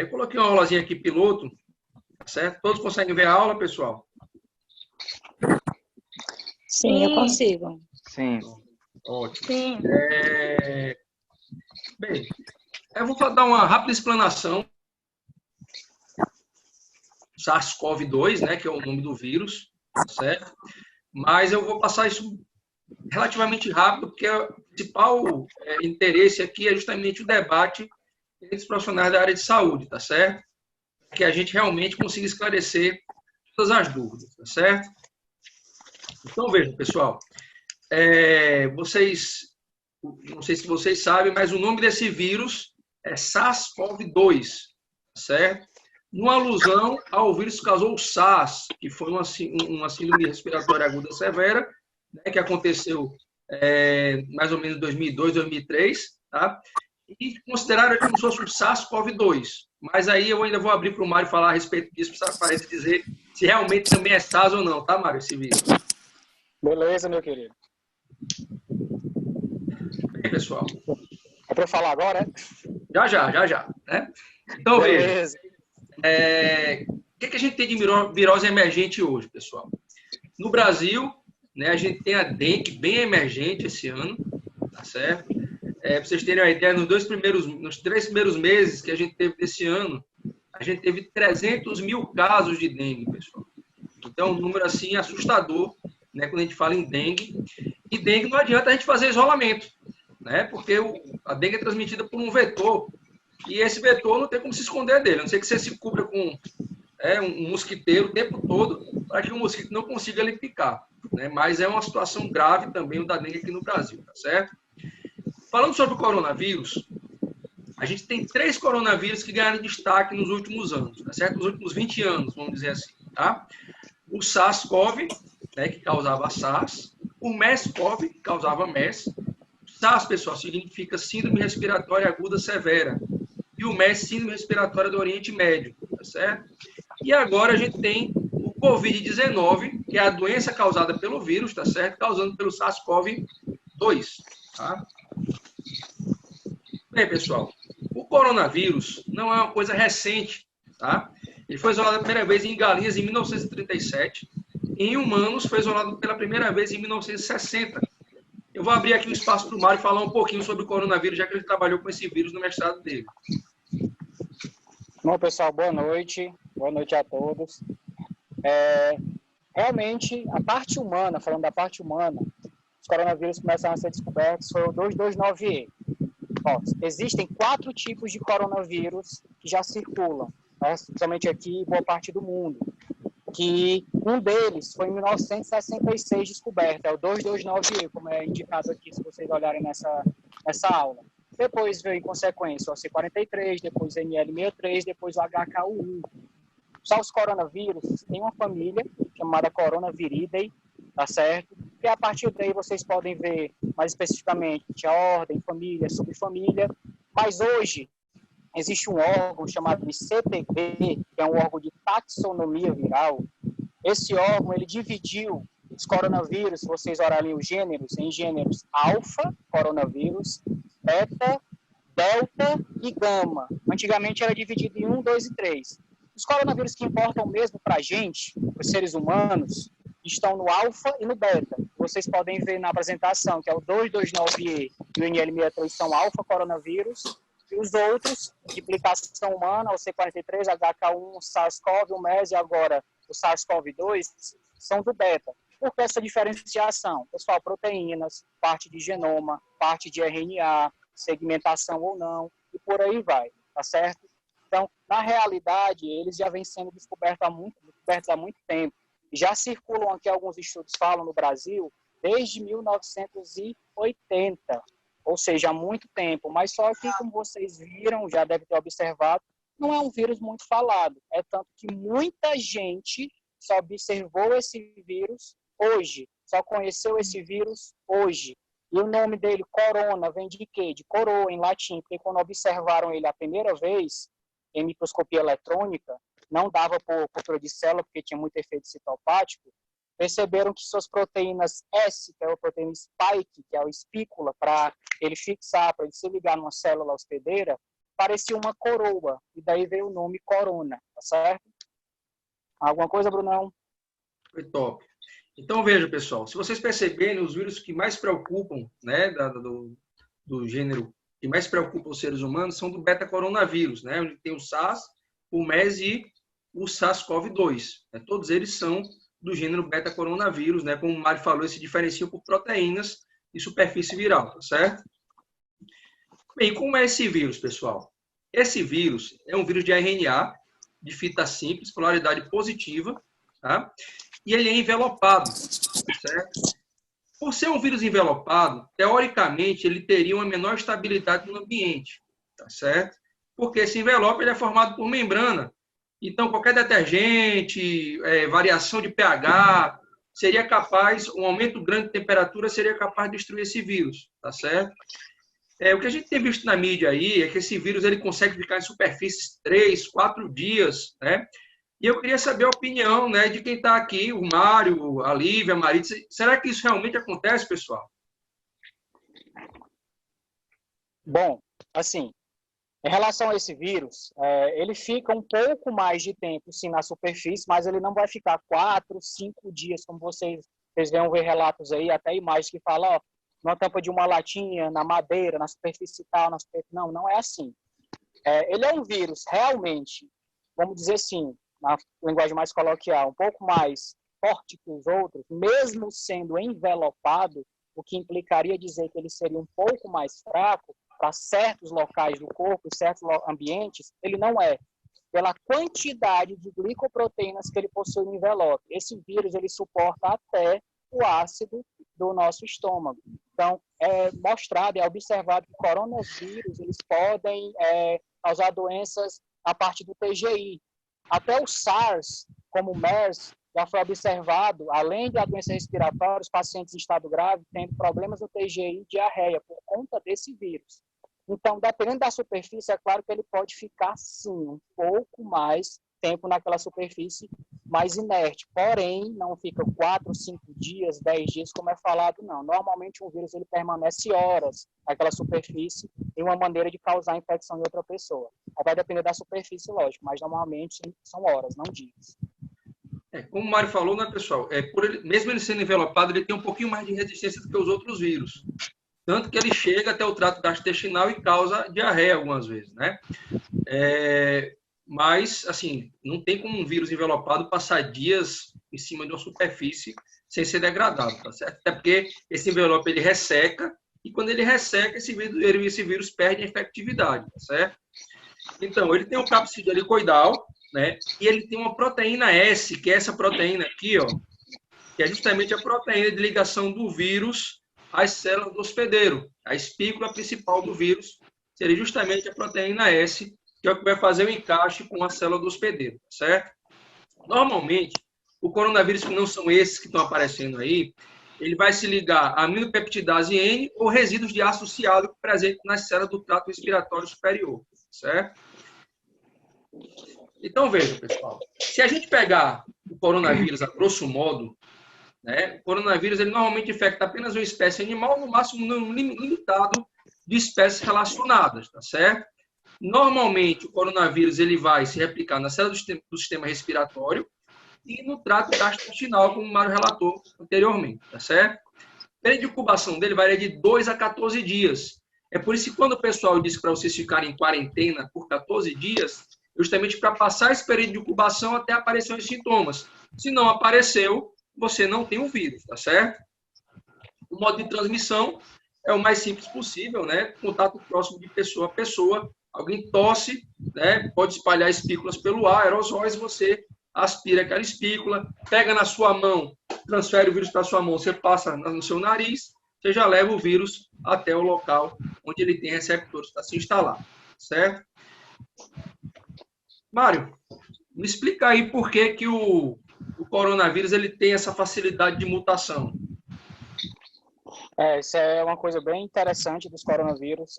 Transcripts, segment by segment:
Eu coloquei uma aulazinha aqui, piloto, tá certo? Todos conseguem ver a aula, pessoal? Sim, eu consigo. Sim. Ótimo. Sim. Bem, eu vou dar uma rápida explanação. SARS-CoV-2, né, que é o nome do vírus, tá certo? Mas eu vou passar isso relativamente rápido, porque o principal interesse aqui é justamente o debate entre os profissionais da área de saúde, tá certo? Que a gente realmente consiga esclarecer todas as dúvidas, tá certo? Então, vejam, pessoal, não sei se vocês sabem, mas o nome desse vírus é SARS-CoV-2, tá certo? Numa alusão ao vírus que causou o SARS, que foi uma síndrome respiratória aguda severa, né, que aconteceu mais ou menos em 2002, 2003, tá? E consideraram ele como se fosse um SARS-CoV-2. Mas aí eu ainda vou abrir para o Mário falar a respeito disso, para ele dizer se realmente também é SARS ou não, tá, Mário, esse vírus? Beleza, meu querido. Bem, pessoal. É para eu falar agora, é? Já. Né? Então, Beleza. veja. O que a gente tem de virose emergente hoje, pessoal? No Brasil, né, a gente tem a dengue bem emergente esse ano, tá certo? Para vocês terem uma ideia, nos 3 primeiros meses que a gente teve desse ano, a gente teve 300 mil casos de dengue, pessoal. Então, um número assim assustador, né, quando a gente fala em dengue. E dengue não adianta a gente fazer isolamento, né? Porque a dengue é transmitida por um vetor, e esse vetor não tem como se esconder dele, a não ser que você se cubra com um mosquiteiro o tempo todo, para que o mosquito não consiga lhe picar, né? Mas é uma situação grave também o da dengue aqui no Brasil, tá certo? Falando sobre o coronavírus, a gente tem 3 coronavírus que ganharam destaque nos últimos anos, tá certo? Nos últimos 20 anos, vamos dizer assim, tá? O SARS-CoV, né, que causava SARS, o MERS-CoV, que causava MERS. SARS, pessoal, significa Síndrome Respiratória Aguda Severa. E o MERS, Síndrome Respiratória do Oriente Médio, tá certo? E agora a gente tem o Covid-19, que é a doença causada pelo vírus, tá certo? Causando pelo SARS-CoV-2, tá? Bem, pessoal, o coronavírus não é uma coisa recente, tá? Ele foi isolado a primeira vez em galinhas em 1937. Em humanos, foi isolado pela primeira vez em 1960. Eu vou abrir aqui um espaço para o Mário falar um pouquinho sobre o coronavírus, já que ele trabalhou com esse vírus no mestrado dele. Bom, pessoal, boa noite. Boa noite a todos. Realmente, a parte humana, falando da parte humana, os coronavírus começaram a ser descobertos, foi o 229E. Ó, existem 4 tipos de coronavírus que já circulam, né, principalmente aqui em boa parte do mundo. Que um deles foi em 1966 descoberto, é o 229E, como é indicado aqui, se vocês olharem nessa aula. Depois veio, em consequência, o C43, depois o NL63, depois o HK1. Só os coronavírus tem uma família chamada Coronaviridae, tá certo? E a partir daí vocês podem ver mais especificamente a ordem, família, subfamília. Mas hoje existe um órgão chamado de CTV, que é um órgão de taxonomia viral. Esse órgão, ele dividiu os coronavírus, se vocês olharem os gêneros, em gêneros alfa, coronavírus, beta, delta e gama. Antigamente era dividido em 1, 2 e 3. Os coronavírus que importam mesmo para a gente, para os seres humanos, estão no alfa e no beta. Vocês podem ver na apresentação, que é o 229E e o NL63 são alfa coronavírus, e os outros, de implicação humana, o C43, HK1, SARS-CoV, o MERS e agora o SARS-CoV-2, são do beta. Por que essa diferenciação? Pessoal, proteínas, parte de genoma, parte de RNA, segmentação ou não, e por aí vai, tá certo? Então, na realidade, eles já vêm sendo descobertos há muito tempo. Já circulam aqui, alguns estudos falam no Brasil, desde 1980, ou seja, há muito tempo. Mas só que, como vocês viram, já devem ter observado, não é um vírus muito falado. É tanto que muita gente só observou esse vírus hoje, só conheceu esse vírus hoje. E o nome dele, corona, vem de quê? De coroa, em latim, porque quando observaram ele a primeira vez, em microscopia eletrônica, não dava por cultura de célula, porque tinha muito efeito citopático, perceberam que suas proteínas S, que é a proteína spike, que é a espícula, para ele fixar, para ele se ligar numa célula hospedeira, parecia uma coroa, e daí veio o nome corona, tá certo? Alguma coisa, Brunão? Foi top. Então, veja, pessoal, se vocês perceberem, os vírus que mais preocupam, né, do gênero que mais preocupam os seres humanos são do beta-coronavírus, né, onde tem o SARS, o MERS e o SARS-CoV-2. Né, todos eles são do gênero beta-coronavírus, né, como o Mário falou, eles se diferenciam por proteínas e superfície viral, tá certo? Bem, como é esse vírus, pessoal? Esse vírus é um vírus de RNA, de fita simples, polaridade positiva, tá? E ele é envelopado, certo? Por ser um vírus envelopado, teoricamente, ele teria uma menor estabilidade no ambiente, tá certo? Porque esse envelope ele é formado por membrana. Então, qualquer detergente, variação de pH, seria capaz, um aumento grande de temperatura seria capaz de destruir esse vírus, tá certo? O que a gente tem visto na mídia aí é que esse vírus ele consegue ficar em superfícies 3, 4 dias, né? E eu queria saber a opinião, né, de quem está aqui, o Mário, a Lívia, a Maritza. Será que isso realmente acontece, pessoal? Bom, assim, em relação a esse vírus, ele fica um pouco mais de tempo, sim, na superfície, mas ele não vai ficar 4, 5 dias, como vocês vão ver relatos aí, até imagens que falam, ó, na tampa de uma latinha, na madeira, na superfície tal, na superfície... Não é assim. Ele é um vírus realmente, vamos dizer assim, na linguagem mais coloquial, um pouco mais forte que os outros, mesmo sendo envelopado, o que implicaria dizer que ele seria um pouco mais fraco para certos locais do corpo, certos ambientes, ele não é. Pela quantidade de glicoproteínas que ele possui no envelope. Esse vírus, ele suporta até o ácido do nosso estômago. Então, é mostrado, é observado que coronavírus, eles podem causar doenças a partir do TGI. Até o SARS, como o MERS, já foi observado, além da doença respiratória, os pacientes em estado grave tendo problemas no TGI e diarreia por conta desse vírus. Então, dependendo da superfície, é claro que ele pode ficar, sim, um pouco mais tempo naquela superfície mais inerte. Porém, não fica 4, 5 dias, 10 dias, como é falado, não. Normalmente, um vírus ele permanece horas naquela superfície em uma maneira de causar infecção em outra pessoa. Vai depender da superfície, lógico, mas normalmente são horas, não dias. Como o Mário falou, né, pessoal? Mesmo ele sendo envelopado, ele tem um pouquinho mais de resistência do que os outros vírus. Tanto que ele chega até o trato gastrointestinal e causa diarreia algumas vezes, né? Mas, assim, não tem como um vírus envelopado passar dias em cima de uma superfície sem ser degradado, tá certo? Até porque esse envelope, ele resseca, e quando ele resseca, esse vírus perde a infectividade, tá certo? Então, ele tem um capsídeo helicoidal, né? E ele tem uma proteína S, que é essa proteína aqui, ó, que é justamente a proteína de ligação do vírus às células do hospedeiro. A espícula principal do vírus seria justamente a proteína S, que é o que vai fazer o encaixe com a célula do hospedeiro, certo? Normalmente, o coronavírus que não são esses que estão aparecendo aí, ele vai se ligar a aminopeptidase N ou resíduos de ácido ciálico presentes nas células do trato respiratório superior, certo? Então, veja, pessoal, se a gente pegar o coronavírus a grosso modo, né, o coronavírus ele normalmente infecta apenas uma espécie animal, no máximo um número limitado de espécies relacionadas, tá certo? Normalmente, o coronavírus ele vai se replicar na célula do sistema respiratório e no trato gastrointestinal, como o Mário relatou anteriormente, tá certo? O período de incubação dele varia de 2 a 14 dias. É por isso que quando o pessoal diz para vocês ficarem em quarentena por 14 dias, justamente para passar esse período de incubação até aparecer os sintomas. Se não apareceu, você não tem o vírus, tá certo? O modo de transmissão é o mais simples possível, né? Contato próximo de pessoa a pessoa. Alguém tosse, né? Pode espalhar espículas pelo ar, aerosóis, você aspira aquela espícula, pega na sua mão, transfere o vírus para a sua mão, você passa no seu nariz, você já leva o vírus até o local onde ele tem receptores para se instalar, certo? Mário, me explica aí por que que o coronavírus ele tem essa facilidade de mutação. Isso é uma coisa bem interessante dos coronavírus.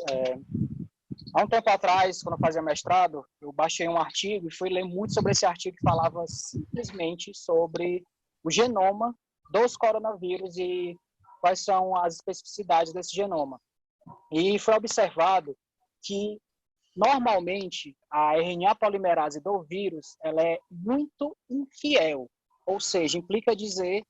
Há um tempo atrás, quando eu fazia mestrado, eu baixei um artigo e fui ler muito sobre esse artigo que falava simplesmente sobre o genoma dos coronavírus e quais são as especificidades desse genoma. E foi observado que Normalmente, a RNA polimerase do vírus, ela é muito infiel, ou seja, implica dizer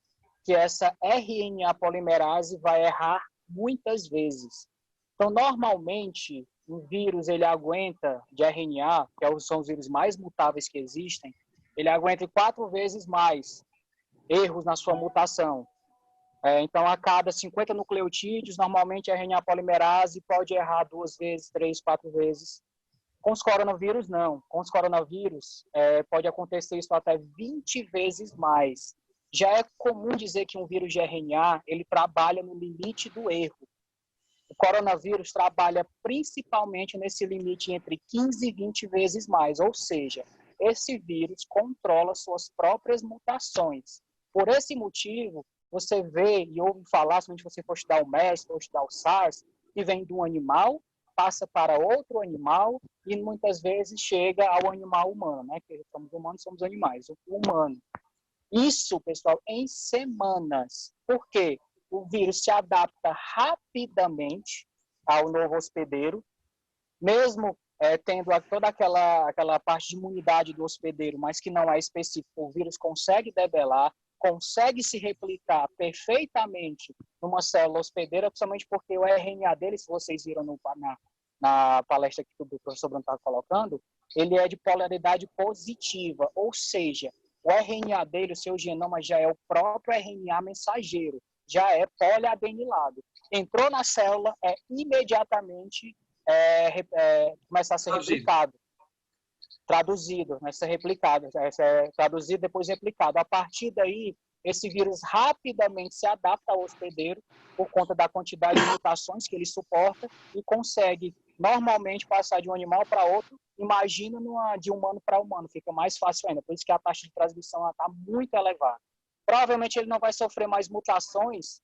que essa RNA polimerase vai errar muitas vezes. Então, normalmente, o vírus ele aguenta de RNA, são os vírus mais mutáveis que existem, ele aguenta 4 vezes mais erros na sua mutação. Então, a cada 50 nucleotídeos, normalmente a RNA polimerase pode errar 2 vezes, 3, 4 vezes. Com os coronavírus, não. Com os coronavírus, pode acontecer isso até 20 vezes mais. Já é comum dizer que um vírus de RNA, ele trabalha no limite do erro. O coronavírus trabalha principalmente nesse limite entre 15 e 20 vezes mais, ou seja, esse vírus controla suas próprias mutações. Por esse motivo, você vê e ouve falar, somente se você for estudar o MERS, for estudar o SARS, que vem de um animal, passa para outro animal e muitas vezes chega ao animal humano, né? Que somos humanos, somos animais, o humano. Isso, pessoal, em semanas. Por quê? O vírus se adapta rapidamente ao novo hospedeiro, mesmo tendo toda aquela parte de imunidade do hospedeiro, mas que não é específico, o vírus consegue debelar, consegue se replicar perfeitamente numa célula hospedeira, principalmente porque o RNA dele, se vocês viram na palestra que o professor Bruno está colocando, ele é de polaridade positiva, ou seja, o RNA dele, o seu genoma já é o próprio RNA mensageiro, já é poliadenilado. Entrou na célula, imediatamente começa a ser replicado. Traduzido, começa a ser replicado. Traduzido, depois replicado. A partir daí, esse vírus rapidamente se adapta ao hospedeiro por conta da quantidade de mutações que ele suporta e consegue, normalmente, passar de um animal para outro. Imagina de humano para humano, fica mais fácil ainda. Por isso que a taxa de transmissão está muito elevada. Provavelmente ele não vai sofrer mais mutações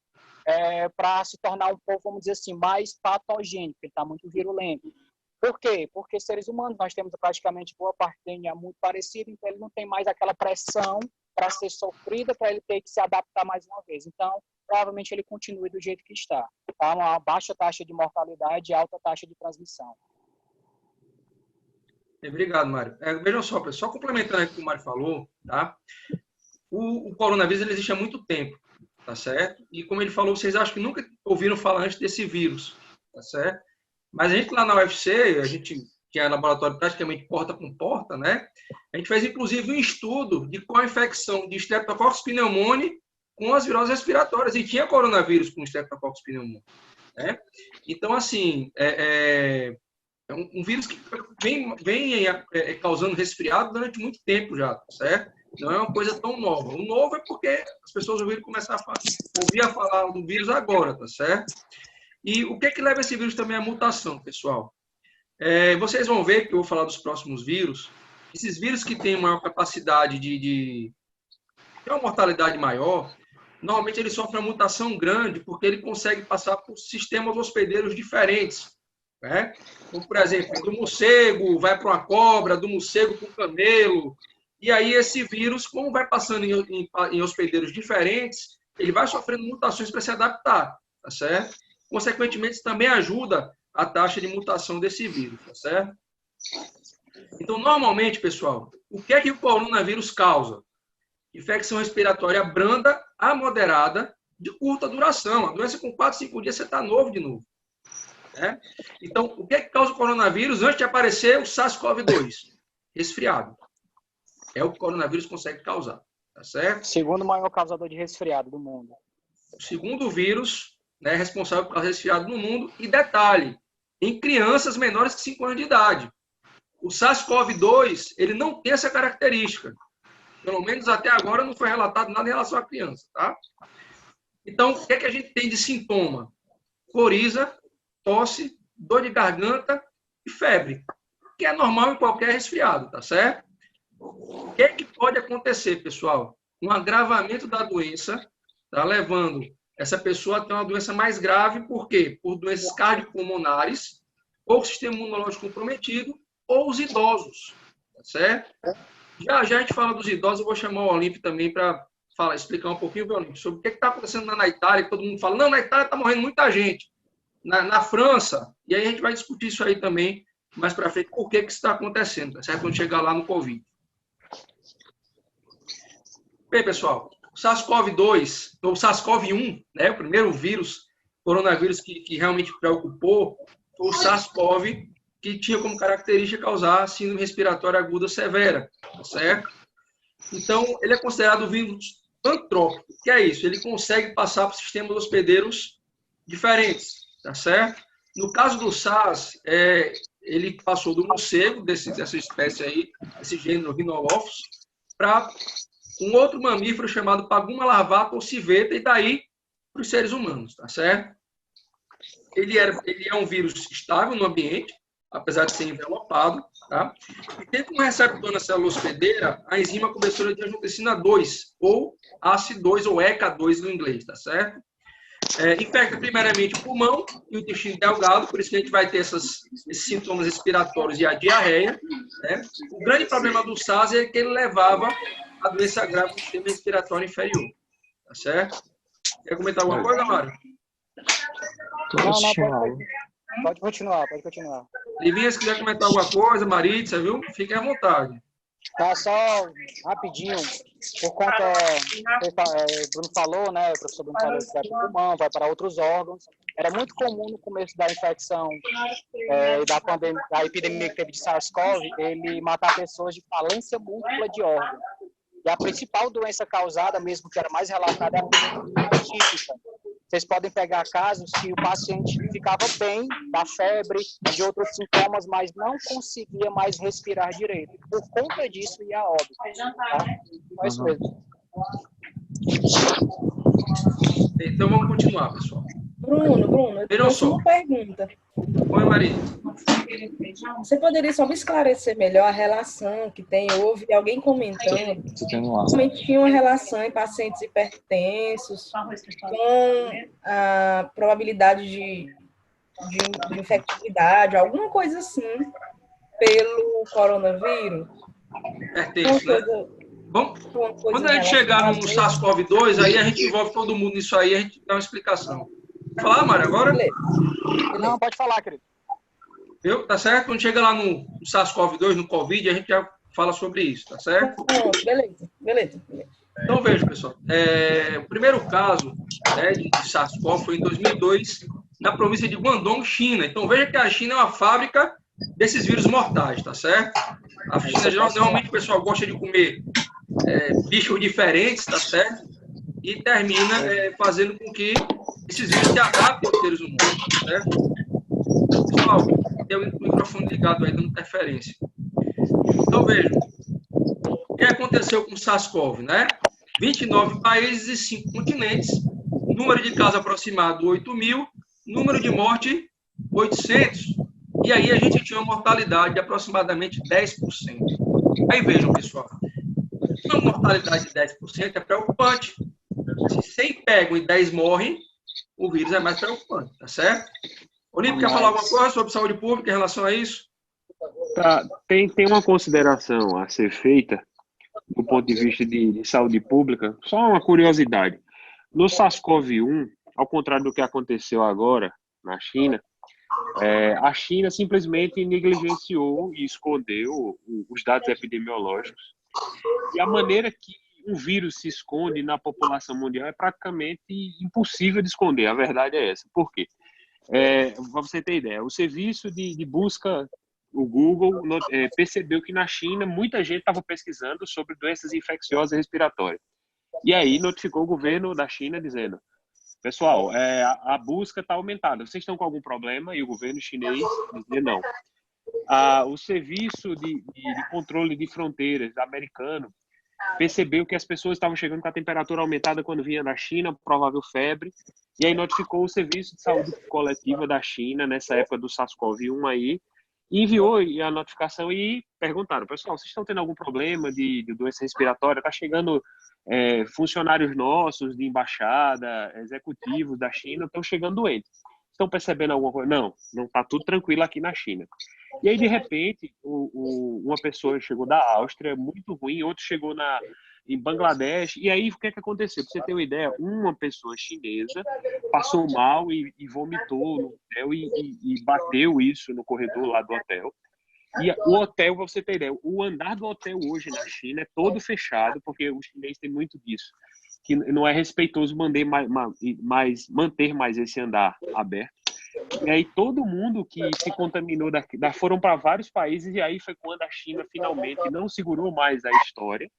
para se tornar um pouco, vamos dizer assim, mais patogênico, ele está muito virulento. Por quê? Porque seres humanos, nós temos praticamente boa parte do DNA muito parecido, então ele não tem mais aquela pressão para ser sofrida, para ele ter que se adaptar mais uma vez. Então, provavelmente ele continue do jeito que está. Tá? Uma baixa taxa de mortalidade e alta taxa de transmissão. Obrigado, Mário. Vejam só, pessoal, só complementando o que o Mário falou, tá? O coronavírus ele existe há muito tempo, tá certo? E como ele falou, vocês acham que nunca ouviram falar antes desse vírus, tá certo? Mas a gente lá na UFC, a gente tinha laboratório praticamente porta com porta, né? A gente fez inclusive um estudo de co-infecção de Streptococcus pneumoniae com as viroses respiratórias e tinha coronavírus com Streptococcus pneumoniae, né? Então, assim, é um vírus que vem causando resfriado durante muito tempo já, tá certo? Não é uma coisa tão nova. O novo é porque as pessoas ouviram começar a ouvir falar do vírus agora, tá certo? E o que é que leva esse vírus também à mutação, pessoal? Vocês vão ver que eu vou falar dos próximos vírus. Esses vírus que têm maior capacidade de ter uma mortalidade maior, normalmente ele sofre uma mutação grande porque ele consegue passar por sistemas hospedeiros diferentes, né? Como, por exemplo, do morcego vai para uma cobra, do morcego para um camelo. E aí esse vírus, como vai passando em hospedeiros diferentes, ele vai sofrendo mutações para se adaptar, tá certo? Consequentemente, isso também ajuda a taxa de mutação desse vírus, tá certo? Então, normalmente, pessoal, o que é que o coronavírus causa? Infecção respiratória branda a moderada de curta duração. A doença com 4, 5 dias você está novo de novo. Né? Então, o que é que causa o coronavírus antes de aparecer o SARS-CoV-2? Resfriado. É o que o coronavírus consegue causar, tá certo? Segundo maior causador de resfriado do mundo. O segundo vírus, né, responsável por resfriado no mundo. E detalhe, em crianças menores que 5 anos de idade. O SARS-CoV-2, ele não tem essa característica. Pelo menos até agora não foi relatado nada em relação à criança, tá? Então, o que é que a gente tem de sintoma? Coriza, tosse, dor de garganta e febre, que é normal em qualquer resfriado, tá certo? O que é que pode acontecer, pessoal? Um agravamento da doença, tá levando essa pessoa a ter uma doença mais grave, por quê? Por doenças cardiopulmonares, ou o sistema imunológico comprometido, ou os idosos, tá certo? Já a gente fala dos idosos, eu vou chamar o Olímpio também para explicar um pouquinho, Olímpio, sobre o que está acontecendo na Itália, que todo mundo fala, não, na Itália está morrendo muita gente. Na França, e aí a gente vai discutir isso aí também, mais para frente por que isso está acontecendo, tá certo? Quando chegar lá no Covid. Bem, pessoal, o SARS-CoV-2, ou SARS-CoV-1, né, o primeiro vírus, coronavírus que realmente preocupou, foi o SARS-CoV, que tinha como característica causar síndrome respiratória aguda severa, tá certo? Então, ele é considerado vírus antrópico. O que é isso? Ele consegue passar para sistemas hospedeiros diferentes, tá certo? No caso do SARS, ele passou do morcego, dessa espécie aí, esse gênero Rhinolophus, para um outro mamífero chamado Paguma larvata ou civeta, e daí para os seres humanos, tá certo? Ele é um vírus estável no ambiente, apesar de ser envelopado, tá? E tem como receptor na célula hospedeira a enzima conversora de angiotensina 2, ou ACE2, ou ECA2 no inglês, tá certo? Infecta primeiramente o pulmão e o intestino delgado, por isso que a gente vai ter esses sintomas respiratórios e a diarreia, né? O grande problema do SARS é que ele levava a doença grave do sistema respiratório inferior, tá certo? Quer comentar alguma coisa, Mário? Não, pode continuar. Livinha, se quiser comentar alguma coisa, Maritza, viu? Fiquem à vontade. Tá, só rapidinho, por conta, Bruno falou, né, o professor Bruno falou que vai para o pulmão, vai para outros órgãos. Era muito comum no começo da infecção da epidemia que teve de SARS-CoV, ele matar pessoas de falência múltipla de órgãos. E a principal doença causada, mesmo que era mais relatada, é a pneumonia típica. Vocês podem pegar casos que o paciente ficava bem da febre, de outros sintomas, mas não conseguia mais respirar direito. Por conta disso, ia a óbito. Tá? É isso mesmo. Então, vamos continuar, pessoal. Bruno, eu tenho uma pergunta. Oi, Maria. Você poderia só me esclarecer melhor a relação que houve alguém comentando que tinha uma relação em pacientes hipertensos com a probabilidade de infectividade, alguma coisa assim, pelo coronavírus? Hipertenso, né? Bom, quando a gente chegar no SARS-CoV-2, aí a gente envolve todo mundo nisso aí, a gente dá uma explicação. Falar, Mário, agora? Beleza. Não, pode falar, querido. Viu? Tá certo? Quando chega lá no SARS-CoV-2, no Covid, a gente já fala sobre isso, tá certo? Beleza. Então, veja, pessoal. O primeiro caso, né, de SARS-CoV foi em 2002, na província de Guangdong, China. Então, veja que a China é uma fábrica desses vírus mortais, tá certo? A China, normalmente, o pessoal gosta de comer bichos diferentes, tá certo? E termina fazendo com que esses vírus se adaptem aos seres humanos, tá certo? Pessoal, tem o microfone ligado aí, dando interferência. Então, veja, o que aconteceu com o SARS-CoV, né? 29 países e 5 continentes, número de casos aproximado 8 mil, número de morte 800. E aí a gente tinha uma mortalidade de aproximadamente 10%. Aí vejam, pessoal, uma mortalidade de 10% é preocupante. Se 100 pegam e 10 morrem, o vírus é mais preocupante, tá certo? Olímpio, quer falar alguma coisa sobre saúde pública em relação a isso? Tá, tem uma consideração a ser feita do ponto de vista de saúde pública, só uma curiosidade. No SARS-CoV-1, ao contrário do que aconteceu agora na China, a China simplesmente negligenciou e escondeu os dados epidemiológicos. E a maneira que um vírus se esconde na população mundial é praticamente impossível de esconder, a verdade é essa. Por quê? Para você ter ideia, o serviço de busca, o Google, percebeu que na China muita gente estava pesquisando sobre doenças infecciosas respiratórias. E aí notificou o governo da China dizendo: pessoal, a busca está aumentada, vocês estão com algum problema? E o governo chinês dizia não. O serviço de controle de fronteiras americano percebeu que as pessoas estavam chegando com a temperatura aumentada quando vinha da China, provável febre, e aí notificou o Serviço de Saúde Coletiva da China, nessa época do SARS-CoV-1 aí, e enviou a notificação e perguntaram: pessoal, vocês estão tendo algum problema de doença respiratória? Está chegando funcionários nossos de embaixada, executivos da China, estão chegando doentes. Estão percebendo alguma coisa? Não está tudo tranquilo aqui na China. E aí, de repente, uma pessoa chegou da Áustria, muito ruim, outro chegou em Bangladesh, e aí o que aconteceu? Para você ter uma ideia, uma pessoa chinesa passou mal e vomitou no hotel e bateu isso no corredor lá do hotel. E o hotel, pra você ter ideia, o andar do hotel hoje na China é todo fechado, porque o chinês tem muito disso, que não é respeitoso manter mais esse andar aberto. E aí todo mundo que se contaminou foram para vários países, e aí foi quando a China finalmente não segurou mais a história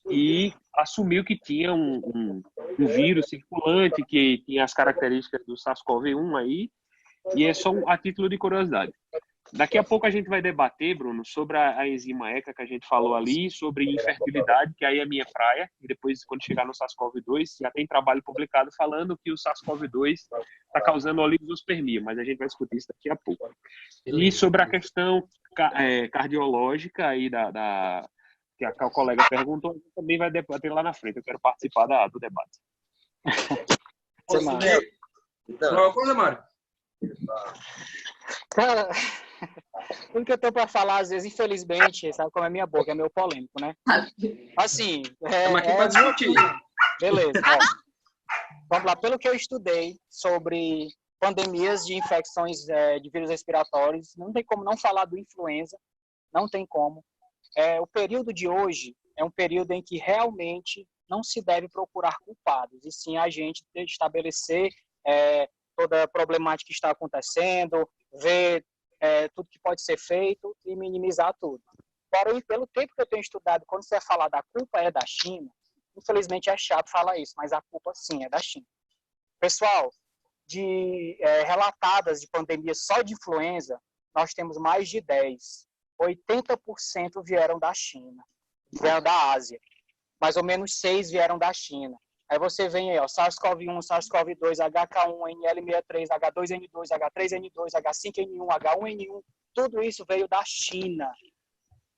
e assumiu que tinha um vírus circulante que tinha as características do SARS-CoV-1 aí, e é só a título de curiosidade. Daqui a pouco a gente vai debater, Bruno, sobre a enzima ECA que a gente falou ali, sobre infertilidade, que aí é minha praia, e depois, quando chegar no SARS-CoV-2, já tem trabalho publicado falando que o SARS-CoV-2 está causando oligospermia, mas a gente vai discutir isso daqui a pouco. E sobre a questão cardiológica aí que a colega perguntou, a gente também vai debater lá na frente. Eu quero participar do debate. Uma coisa, Mário? Cara, tudo que eu tô para falar, às vezes, infelizmente, sabe como é minha boca, é meio polêmico, né? Assim, Estamos aqui para discutir. Beleza, ó. Vamos lá. Pelo que eu estudei sobre pandemias de infecções de vírus respiratórios, não tem como não falar do influenza, não tem como. O período de hoje é um período em que realmente não se deve procurar culpados, e sim a gente estabelecer toda a problemática que está acontecendo, ver tudo que pode ser feito e minimizar tudo. Porém, pelo tempo que eu tenho estudado, quando você falar da culpa é da China, infelizmente é chato falar isso, mas a culpa sim é da China. Pessoal, relatadas de pandemias só de influenza, nós temos mais de 10. 80% vieram da China, vieram da Ásia. Mais ou menos 6 vieram da China. Aí você vem aí, ó, SARS-CoV-1, SARS-CoV-2, HK1, NL3, H2N2, H3N2, H5N1, H1N1, tudo isso veio da China.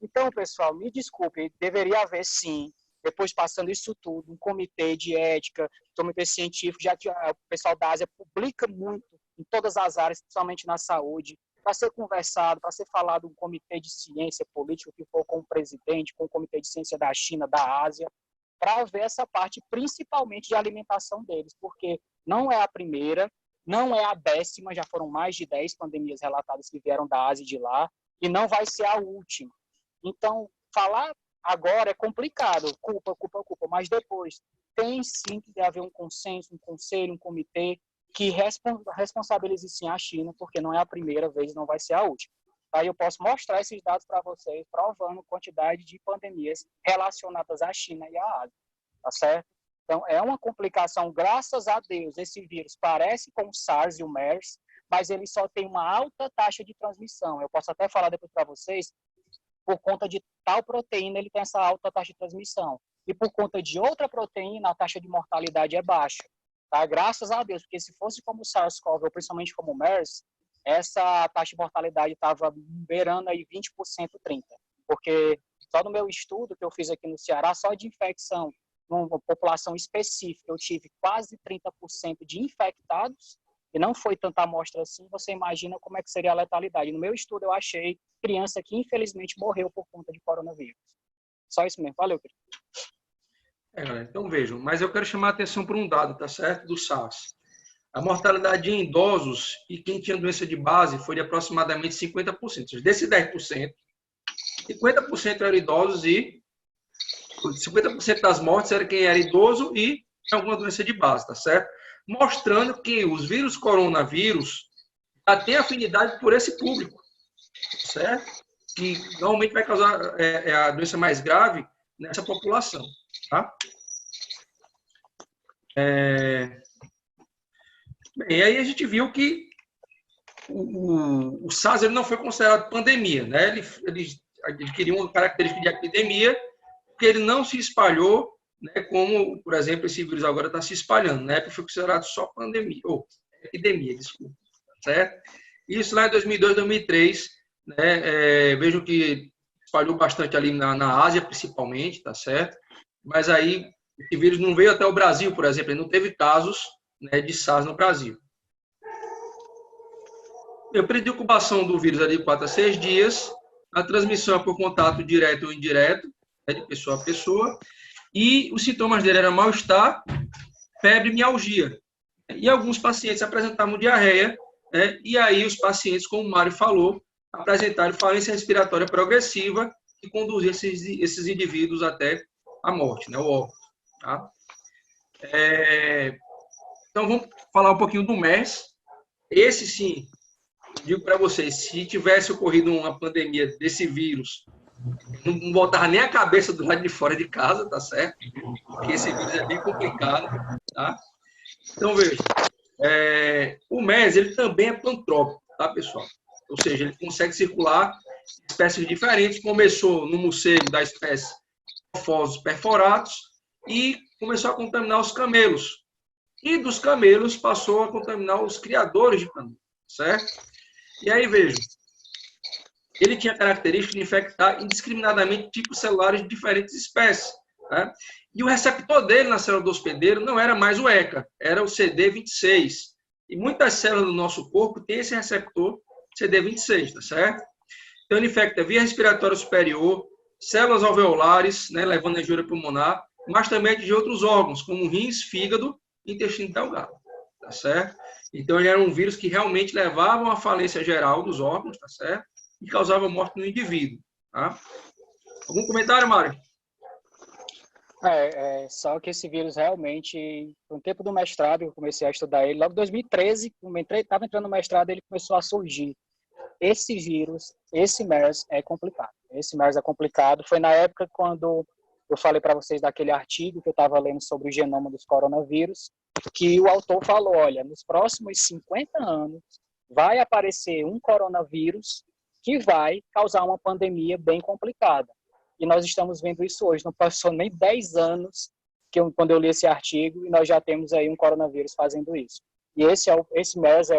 Então, pessoal, me desculpe, deveria haver sim, depois passando isso tudo, um comitê de ética, comitê científico, já que o pessoal da Ásia publica muito em todas as áreas, principalmente na saúde, para ser conversado, para ser falado um comitê de ciência política, que for com o presidente, com o comitê de ciência da China, da Ásia, para ver essa parte principalmente de alimentação deles, porque não é a primeira, não é a 10ª, já foram mais de 10 pandemias relatadas que vieram da Ásia e de lá, e não vai ser a última. Então, falar agora é complicado, culpa, mas depois tem sim que haver um consenso, um conselho, um comitê que responsabilize sim a China, porque não é a primeira vez, não vai ser a última. Aí eu posso mostrar esses dados para vocês, provando a quantidade de pandemias relacionadas à China e à Ásia, tá certo? Então, é uma complicação, graças a Deus, esse vírus parece com o SARS e o MERS, mas ele só tem uma alta taxa de transmissão. Eu posso até falar depois para vocês, por conta de tal proteína, ele tem essa alta taxa de transmissão. E por conta de outra proteína, a taxa de mortalidade é baixa. Tá? Graças a Deus, porque se fosse como o SARS-CoV, ou principalmente como o MERS, essa taxa de mortalidade estava beirando aí 20%, 30%. Porque só no meu estudo que eu fiz aqui no Ceará, só de infecção, numa população específica, eu tive quase 30% de infectados, e não foi tanta amostra assim, você imagina como é que seria a letalidade. No meu estudo, eu achei criança que infelizmente morreu por conta de coronavírus. Só isso mesmo. Valeu, querido. Então vejam, mas eu quero chamar a atenção para um dado, tá certo? Do SARS. A mortalidade em idosos e quem tinha doença de base foi de aproximadamente 50%. Ou seja, desse 10%, 50% eram idosos e 50% das mortes era quem era idoso e tinha alguma doença de base, tá certo? Mostrando que os vírus coronavírus já têm afinidade por esse público, certo? Que normalmente vai causar a doença mais grave nessa população, tá? Bem, aí a gente viu que o SARS ele não foi considerado pandemia, né? Ele adquiriu uma característica de epidemia porque ele não se espalhou, né, como, por exemplo, esse vírus agora está se espalhando. Na época foi considerado só pandemia, ou epidemia, desculpa, certo? Isso lá em 2002, 2003, né, vejam que espalhou bastante ali na Ásia, principalmente, tá certo? Mas aí, esse vírus não veio até o Brasil, por exemplo, ele não teve casos, né, de SARS no Brasil. O período de incubação do vírus é de 4 a 6 dias, a transmissão é por contato direto ou indireto, né, de pessoa a pessoa, e os sintomas dele eram mal-estar, febre e mialgia. E alguns pacientes apresentavam diarreia, né, e aí os pacientes, como o Mário falou, apresentaram falência respiratória progressiva que conduzia esses indivíduos até a morte, né, o óbito. Tá? Então, vamos falar um pouquinho do MERS. Esse, sim, digo para vocês, se tivesse ocorrido uma pandemia desse vírus, não botava nem a cabeça do lado de fora de casa, tá certo? Porque esse vírus é bem complicado, tá? Então, veja, o MERS, ele também é pantrópico, tá, pessoal? Ou seja, ele consegue circular em espécies diferentes. Começou no morcego da espécie Ophosus perforatus e começou a contaminar os camelos. E dos camelos passou a contaminar os criadores de camelos, certo? E aí, veja, ele tinha a característica de infectar indiscriminadamente tipos celulares de diferentes espécies, né? E o receptor dele na célula do hospedeiro não era mais o ECA, era o CD26. E muitas células do nosso corpo têm esse receptor CD26, tá certo? Então, ele infecta via respiratória superior, células alveolares, né, levando a injúria pulmonar, mas também de outros órgãos, como rins, fígado e intestino delgado, tá certo? Então, ele era um vírus que realmente levava a uma falência geral dos órgãos, tá certo? E causava morte no indivíduo, tá? Algum comentário, Mário? Só que esse vírus realmente, no tempo do mestrado, eu comecei a estudar ele, logo em 2013, estava entrando no mestrado, ele começou a surgir. Esse vírus, esse MERS é complicado. Esse MERS é complicado. Foi na época quando eu falei para vocês daquele artigo que eu estava lendo sobre o genoma dos coronavírus, que o autor falou, olha, nos próximos 50 anos vai aparecer um coronavírus que vai causar uma pandemia bem complicada. E nós estamos vendo isso hoje. Não passou nem 10 anos quando eu li esse artigo e nós já temos aí um coronavírus fazendo isso. E esse MERS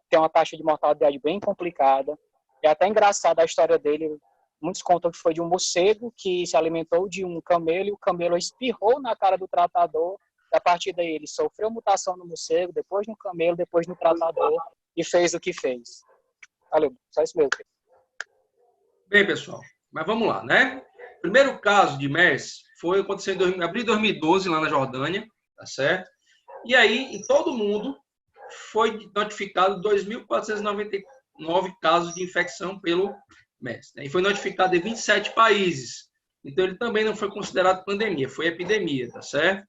tem uma taxa de mortalidade bem complicada. É até engraçado a história dele. Muitos contam que foi de um morcego que se alimentou de um camelo e o camelo espirrou na cara do tratador. E a partir daí ele sofreu mutação no morcego, depois no camelo, depois no tratador e fez o que fez. Valeu, só isso mesmo. Bem, pessoal, mas vamos lá, né? O primeiro caso de MERS aconteceu em abril de 2012, lá na Jordânia, tá certo? E aí, em todo o mundo, foi notificado 2.499 casos de infecção pelo MERS, né? E foi notificado em 27 países. Então, ele também não foi considerado pandemia, foi epidemia, tá certo?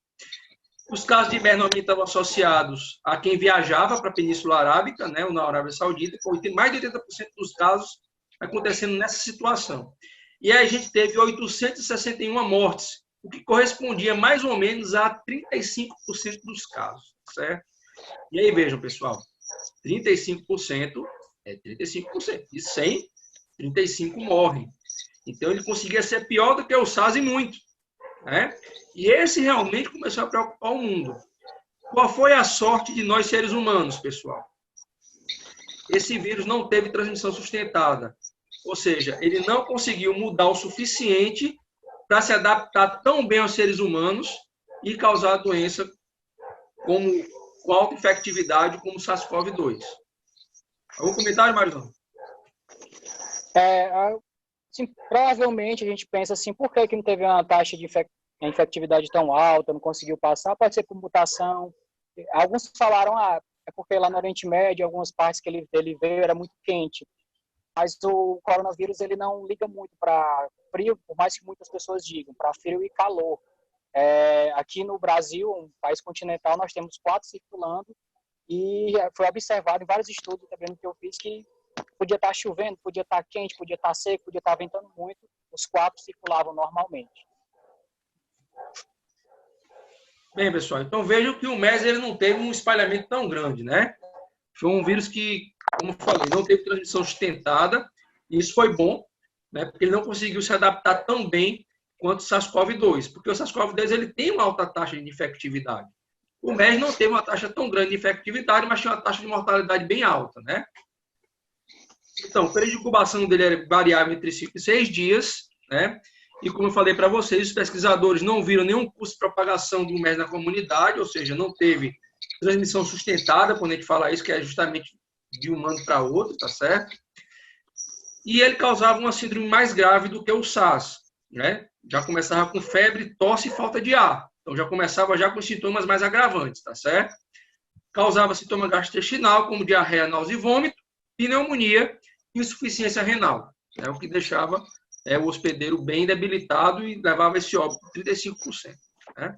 Os casos de MERS normalmente estavam associados a quem viajava para a Península Arábica, né, ou na Arábia Saudita, com mais de 80% dos casos acontecendo nessa situação. E aí a gente teve 861 mortes, o que correspondia mais ou menos a 35% dos casos, certo? E aí vejam, pessoal, 35% é 35%. De 100, 35 morrem. Então ele conseguia ser pior do que o SARS e muito, né? E esse realmente começou a preocupar o mundo. Qual foi a sorte de nós seres humanos, pessoal? Esse vírus não teve transmissão sustentada. Ou seja, ele não conseguiu mudar o suficiente para se adaptar tão bem aos seres humanos e causar a doença com alta infectividade como o SARS-CoV-2. Algum comentário, Marizão? Assim, provavelmente a gente pensa assim, por que não teve uma taxa de infectividade tão alta, não conseguiu passar? Pode ser por mutação. Alguns falaram, é porque lá no Oriente Médio, algumas partes que ele veio era muito quente. Mas o coronavírus ele não liga muito para frio, por mais que muitas pessoas digam, para frio e calor. Aqui no Brasil, um país continental, nós temos 4 circulando e foi observado em vários estudos também que eu fiz que podia estar chovendo, podia estar quente, podia estar seco, podia estar ventando muito, os 4 circulavam normalmente. Bem, pessoal, então vejam que o MERS ele não teve um espalhamento tão grande, né? Foi um vírus que, como eu falei, não teve transmissão sustentada, e isso foi bom, né? Porque ele não conseguiu se adaptar tão bem quanto o SARS-CoV-2, porque o SARS-CoV-2 ele tem uma alta taxa de infectividade. O MERS não teve uma taxa tão grande de infectividade, mas tinha uma taxa de mortalidade bem alta, né? Então, o período de incubação dele era variável entre 5 e 6 dias, né? E como eu falei para vocês, os pesquisadores não viram nenhum custo de propagação do MERS na comunidade, ou seja, não teve transmissão sustentada, quando a gente fala isso, que é justamente de um humano para outro, tá certo? E ele causava uma síndrome mais grave do que o SARS, né? Já começava com febre, tosse e falta de ar. Então, já começava já com sintomas mais agravantes, tá certo? Causava sintoma gastrointestinal, como diarreia, náusea e vômito, pneumonia insuficiência renal, né, o que deixava o hospedeiro bem debilitado e levava esse óbito 35%. Né?